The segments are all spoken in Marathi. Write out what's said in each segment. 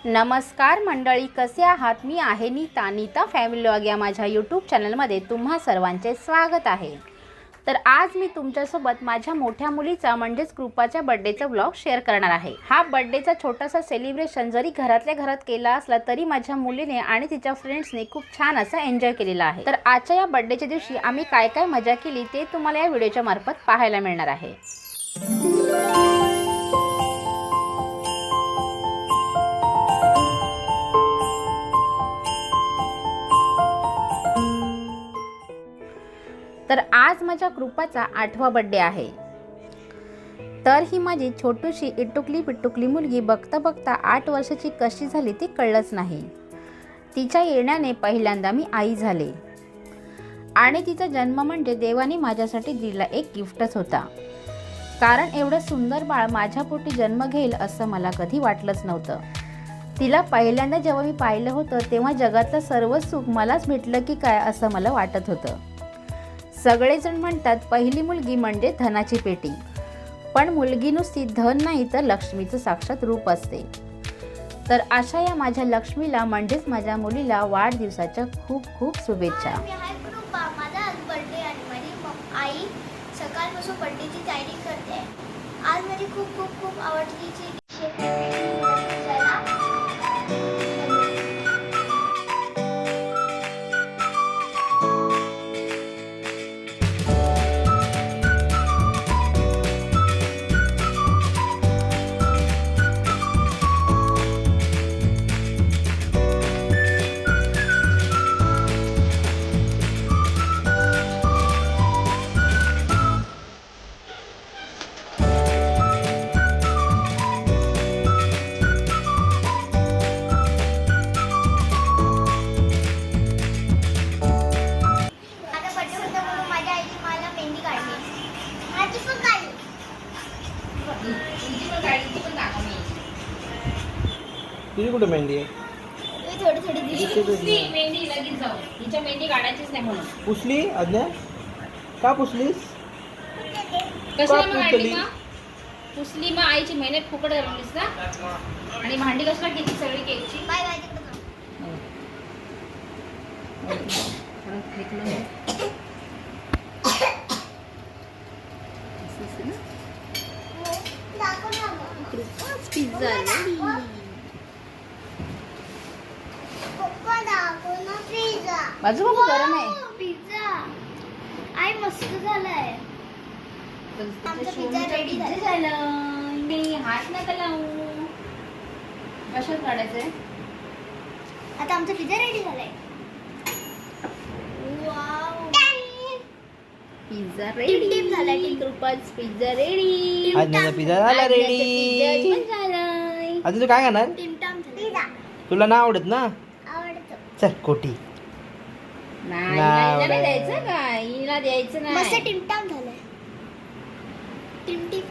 नमस्कार मंडळी, कसे आहात? मी आहे नीता फॅमिली व्लॉग या माझ्या यूट्यूब चॅनलमध्ये तुम्हा सर्वांचे स्वागत आहे। तर आज मी तुमच्यासोबत माझ्या मोठ्या मुलीचा म्हणजेच कृपाच्या बर्थडेचा व्लॉग शेअर करणार आहे। हा बर्थडेचा छोटासा सेलिब्रेशन जरी घरातल्या घरात केला असला तरी माझ्या मुलीने आणि तिच्या फ्रेंड्सने खूप छान असा एन्जॉय केलेला आहे। तर आजच्या या बर्थडेच्या दिवशी आम्ही काय काय मजा केली ते तुम्हाला या व्हिडिओच्या मार्फत पाहायला मिळणार आहे। तर आज माझ्या कृपाचा 8वा बर्थडे आहे। तर ही माझी छोटीशी इटुकली पिटुकली मुलगी बघता बघता 8 वर्षाची कशी झाली ते कळलंच नाही। तिच्या येण्याने पहिल्यांदा मी आई झाले आणि तिचा जन्म म्हणजे देवाने माझ्यासाठी दिलेला एक गिफ्टच होता। कारण एवढं सुंदर बाळ माझ्या पोटी जन्म घेईल असं मला कधी वाटलंच नव्हतं। तिला पहिल्यांदा जेव्हा मी पाहिलं होतं तेव्हा जगातलं सर्व सुख मलाच भेटलं की काय असं मला वाटत होतं। सगळेजण म्हणतात पहिली मुलगी म्हणजे धनाची पेटी, पण मुलगी नुसती धन नाही तर लक्ष्मीचं साक्षात रूप असते। तर अशा या माझ्या लक्ष्मीला म्हणजेच माझ्या मुलीला वाढदिवसाच्या खूप खूप शुभेच्छा। माझा आज बर्थडे आणि माझी आई सकाळपासून बर्थडेची तयारी करते। आज माझी खूप खूप खूप आवडतीची तुझी कुठे मेहंदी आहे? थोडी थोडी पुसली मेहंदी लगेच जाऊ, हिच्या मेहंदी काढायचीच नाही म्हणून पुसली आज्ञा? का पुसलीस? कशाला का काढली मग? पुसली मग आईची मेहनत फुकट घालवलीस ना। आणि भांडी कशाला किती सगळी केकची? बाय बाय पिझ्झा बाजू खूप गरम आहे। पिझ्झा आई मस्त झालाय। आमचा पिझ्झा रेडी झाला। मी हात नका लावू। कशात काढायचंय? आता आमचा पिझ्झा रेडी झालाय। वाव पिझ्झा टिप टिप झाला, रेडी। टिप. कृपाच पिझ्झा रेडी। आज्ञाचा पिझ्झा झाला रेडी। झालाय। आता तू काय खाणार? टिमटाम पिझ्झा तुला ना आवडत ना? आवडतो। चल कोटी नाही नाही हिला नाही आवडत. द्यायचं का? हिला द्यायचं मस्त नाही। टिमटाम झालाय। टिम टिप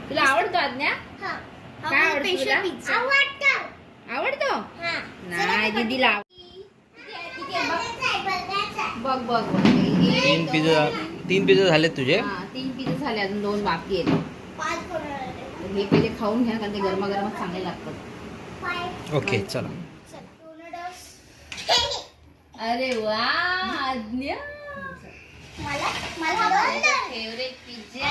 तुला आवडतो आज्ञा? हां काय आवडतं तुला? पिझ्झा आवडतो। आवडतो? हां नाही दीदीला बघ बघ बघ। तीन पिझ्झा झालेत तुझे? हा, 3 पिझ्झा झाले, अजून 2 बाकी आहेत। 5 कोण हे पहिले खाऊन घ्या कारण ते गरमागरमच चांगले लागतात। ओके चला। अरे वा आज्ञा, मला मला फेवरेट पिझ्झा।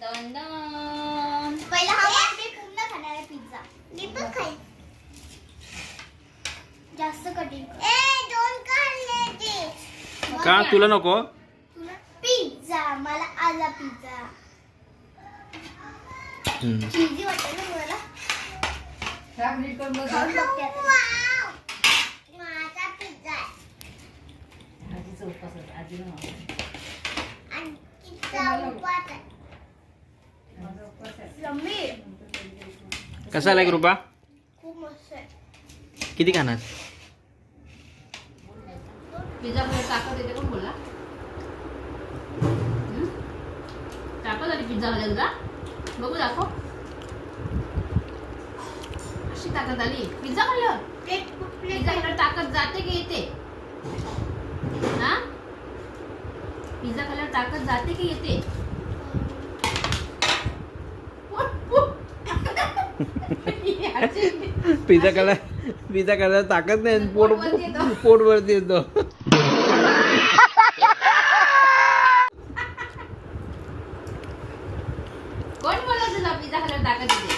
दोन दोन। पहिला हा मी पूर्ण खाणार आहे पिझ्झा। मी पण खाईन। जास्त कठीण दोन खाल्ले का तुला नको? तुला पिझ्झा, मला आला पिझ्झा। चीजी वाटतं ना मला? खाऊन बघते आता। माझा पिझ्झा आहे। आजीचा उपवास होता, आजीला मावळलं. आणि पिझ्झा उपवास आहे। समीर कसा आलाय कृपा? खूप मस्त आहे। किती खाणार? पिझ्झा मध्ये ताकद येते कोण बोलला? ताकद आली पिझ्झा मध्ये तुला? बघू दाखव। अशी ताकद आली पिझ्झा खाल्लं? पिझ्झा खाल्ल्यावर ताकद जाते की येते? हा, पिझ्झा खाल्ल्यावर ताकद जाते की येते? पिझ्झा करायला ताकद नाही आणि पोट वरती येतो. कोण बोलला तुला पिझ्झा खायला ताकद येते?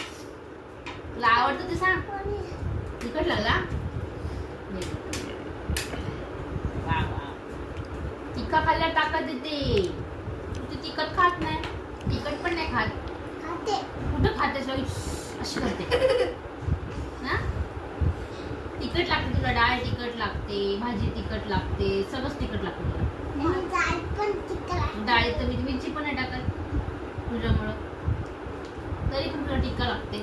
तुला आवडतं ते सांग. तिखट लागला? वा वा. तिखट खाल्ल्यावर ताकद येते. तू तिखट खात नाही. तिखट पण नाही खात. खाते. कुठं खातेस अशी करते ना? तिखट लागते तुला, डाळ तिखट लागते, भाजी तिखट लागते, सगळंच तिखट लागतं तुला. मग डाळ पण तिखट आहे. डाळीत तर मिरची पण नाही टाकत तुझ्यामुळं, तरी पण तुला टिक्का लागते.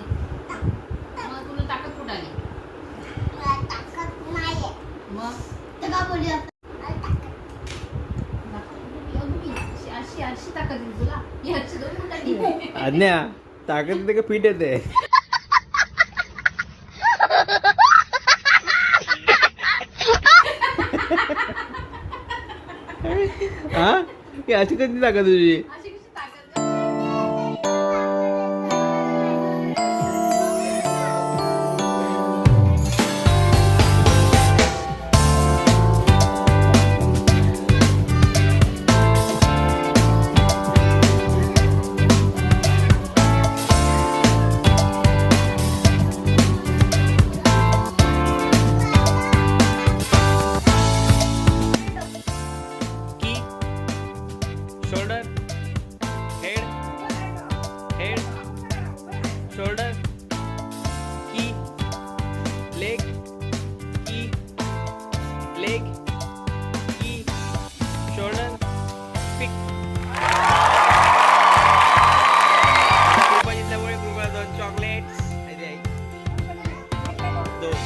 मग तुला ताकद कुठं आली? मला ताकद नाहीये. मग तर का बोलली आपण? मला ताकद. अशी ताकद येते तुला. याची दोन मोठा आज्ञा ताकद येते का पीठ येते? हा अशी कधी ताकद तुझी? अशी कशी ताकद? की शोल्डर हेड शोल्डर की लेग की शोल्डर पिक. कृपा जिंकल्यामुळे कृपा 2 चॉकलेट्स. दोन.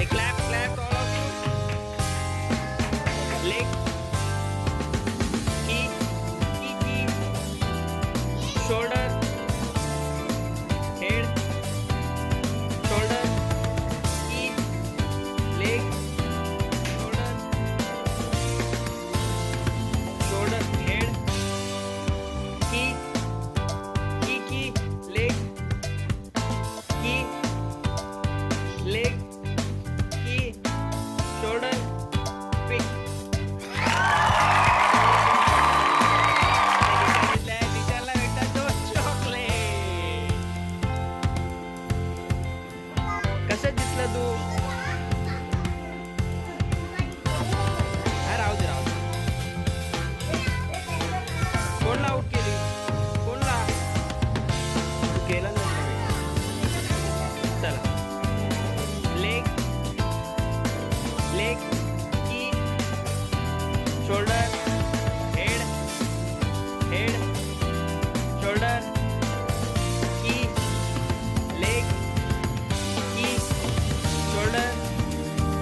एक clap all of you. leg key shoulder head shoulder key leg shoulder head key leg key shoulder pick. कसं दिसलं तू? राहू दे. कोणला आउट केली? कोणला केला नाही? चला लेग की शोल्डर हेड शोल्डर की लेग की शोल्डर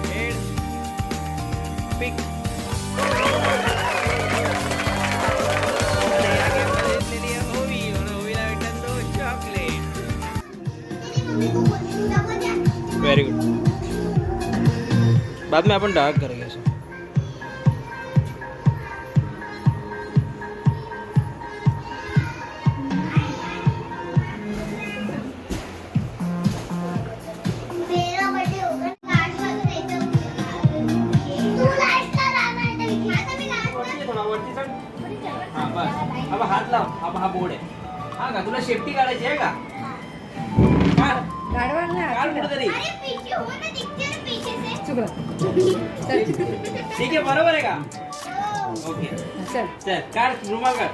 हेड पिक. ओवीला भेटतात 2 चॉकलेट. Very good. बाद में अपन डार्क करेंगे ऐसा. मेरा बर्थडे होगा 8 वाजता येतो. तू लास्टला राहणार तर मी आता मी लास्टला. हाँ बस. अब हाथ लाव. अब हा बोर्ड आहे. हा का तुला शेफ्टी काढायची आहे का? काढ कुठेतरी. अरे पीछे हो ना, दिखते ना पीछे से. ठीक आहे बरोबर आहे का? हो. ओके चल काढ रुमाल काढ.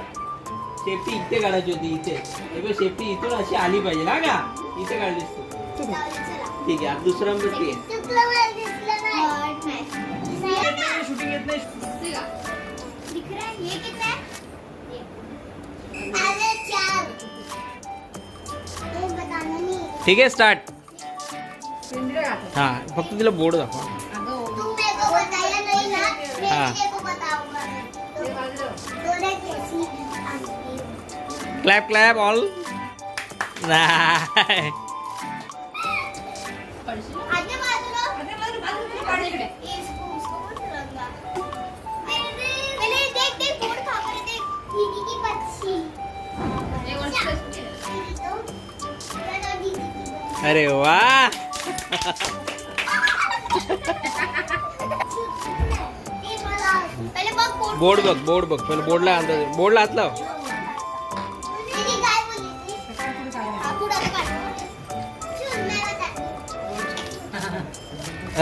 सेफ्टी इथे काढायची होती. इथे सेफ्टी इथून अशी आली पाहिजे ना का? इथे काढलीस तू. चला. ठीक आहे आता दुसरा नंबर ती आहे. तुला मला दिसलं नाही. शूटिंग येत नाही. दिख रहा है? ये कितना है? अरे 4. ये बताना नहीं. ठीक आहे स्टार्ट. हा फक्त तिला बोर्ड दाखवा. तू मेरे को बताया नहीं ना, मैं हाँ. तेरे को बताऊंगा. तूने कैसी आंटी. Clap all. नाही आगे बाजूला. इसको मत रंगा. पहले देख बोर्ड कहाँ पर है, देख. दीदी की पक्षी. अरे वा पहिले बघ कोण बोर्ड बघ पहिले बोर्डला हात लाव. तिने काय बोलली ती? पुढं काढ. चल, मला टाक.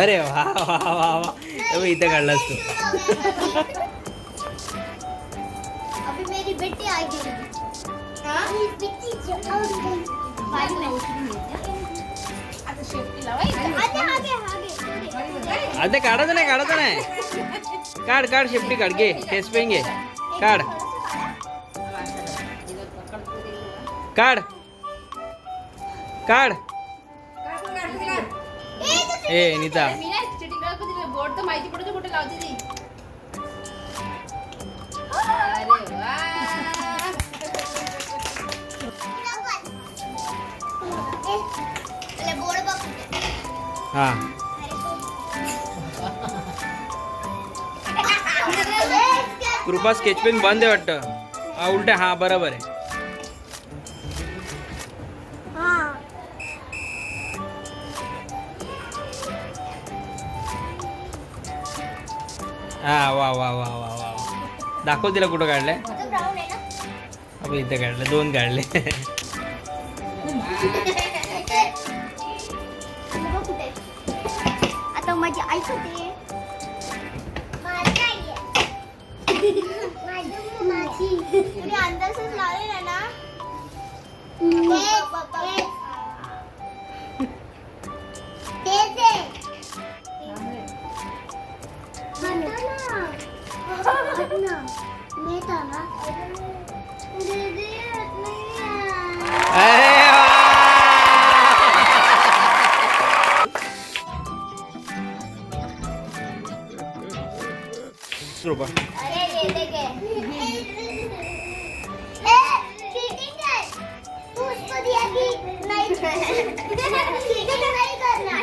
अरे वा वा वा वा इथं काढलास तू. अभी मेरी बेटी आएगी. हाँ? मेरी बेटी जवान गई. बारी में. आगे. आता काढायचं नाही काढ शेपटी काढ घे फेस पेन घे काढ ए नीता बोर्ड तर माहिती पडतो कुठे लावते ती. पहिले बोर्ड बघ. हा कृपा स्केच पेन बंद आहे वाटतं. हा उलट हा बरोबर आहे. हा वा वा वा वा वा दाखव तिला कुठं काढलंय. ब्राऊन आहे ना. अबे इथं काढलं 2 काढले. आता माझी आई होते. तुम्ही अंदाजच लावलेला ना. अरे वा. कृपा अरे दे के. चीटिंग है. तू उसको दिया कि नहीं. चीटिंग नहीं करना.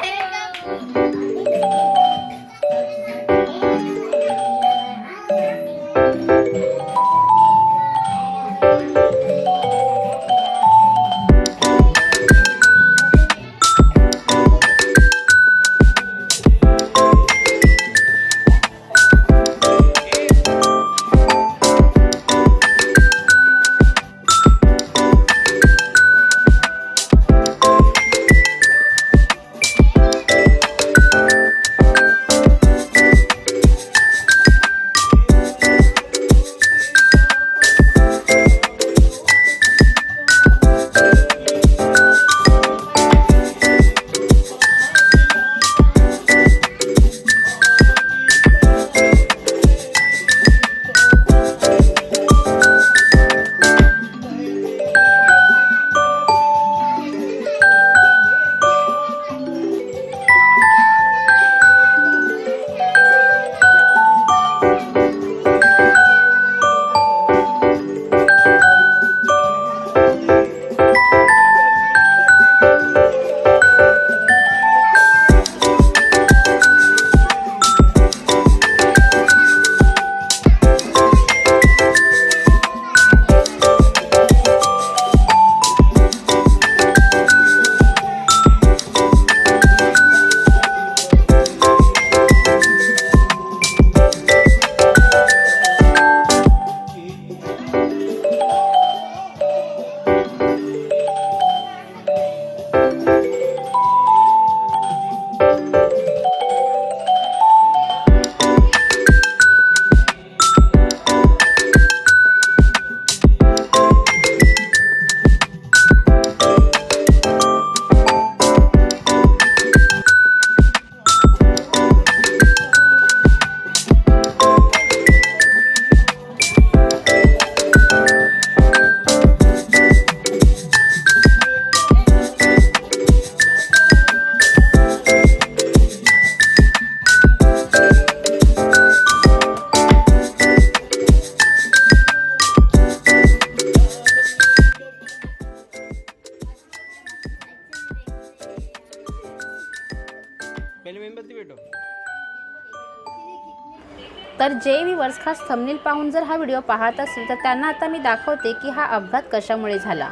तर जे व्ह्यूअर्स खास थंबनेल पाहून जर हा व्हिडिओ पाहत असतील तर त्यांना आता मी दाखवते की हा अपघात कशामुळे झाला.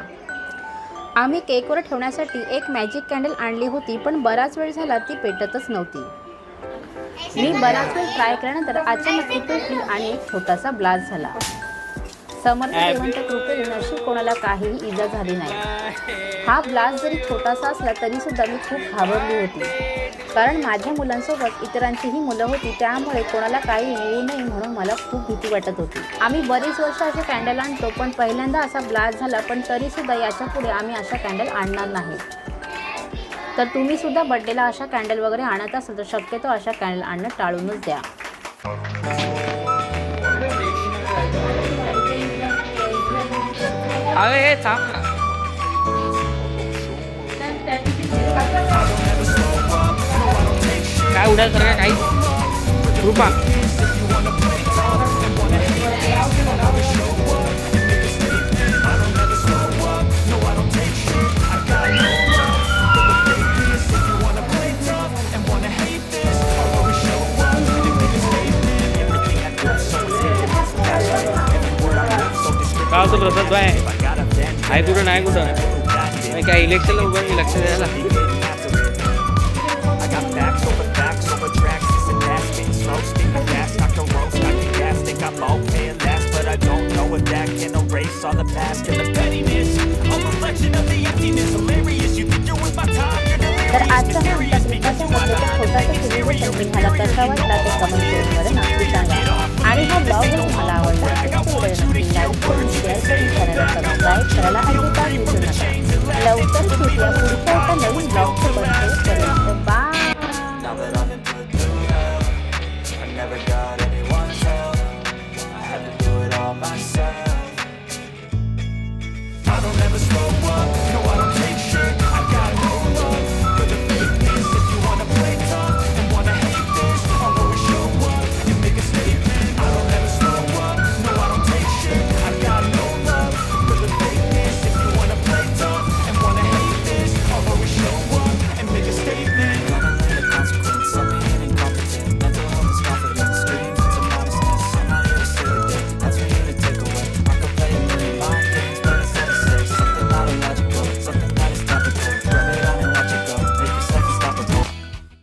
आम्ही केकवर ठेवण्यासाठी एक मॅजिक कॅन्डल आणली होती, पण बराच वेळ झाला ती पेटतच नव्हती. मी बराच वेळ ट्राय केल्यानंतर अचानक ती पेटली आणि एक छोटासा ब्लास्ट झाला. समर्थ देवांच्या कृपेने नशीब कोणाला काहीही इजा झाली नाही. हा ब्लास्ट जरी छोटासा असला तरी सुद्धा मी खूप घाबरली होती, कारण माझ्या मुलांसोबत इतरांचीही मुलं होती, त्यामुळे कोणाला काही होऊ नये म्हणून मला खूप भीती वाटत होती. आम्ही बरीच वर्ष असे कॅन्डल आणतो, पण पहिल्यांदा असा ब्लास्ट झाला. पण तरीसुद्धा याच्या पुढे आम्ही अशा कॅन्डल आणणार नाही. तर तुम्ही सुद्धा बड्डेला अशा कॅन्डल वगैरे आणत असाल तर शक्यतो अशा कॅन्डल आणणं टाळूनच द्या. अरे हे थांब ना. काय उडाल सर काही कृपा काय होतं प्रसाद बाय आहे कुठं नाही कुठं काय इलेक्शनला उभं मी लक्ष द्यायला. I got facts over tracks, it's an ass getting slow, speaking fast, knock the ropes, knock the gas, think I'm okay at last, but I don't know if that can erase all the past and the pettiness, a reflection of the emptiness, hilarious, you think you're worth my time, you're तर delirious, आजचा हा आमचा mysterious, but you कृपाच्या बड्डेचा छोटासा व्हिडिओ तुम्हाला कसा वाटला ते कमेंट सेक्शनमध्ये नक्की सांगा. आणि हा ब्लॉग जर तुम्हाला आवडला तर नक्की लाईक करून शेअर करून चॅनलला सबस्क्राईब करायला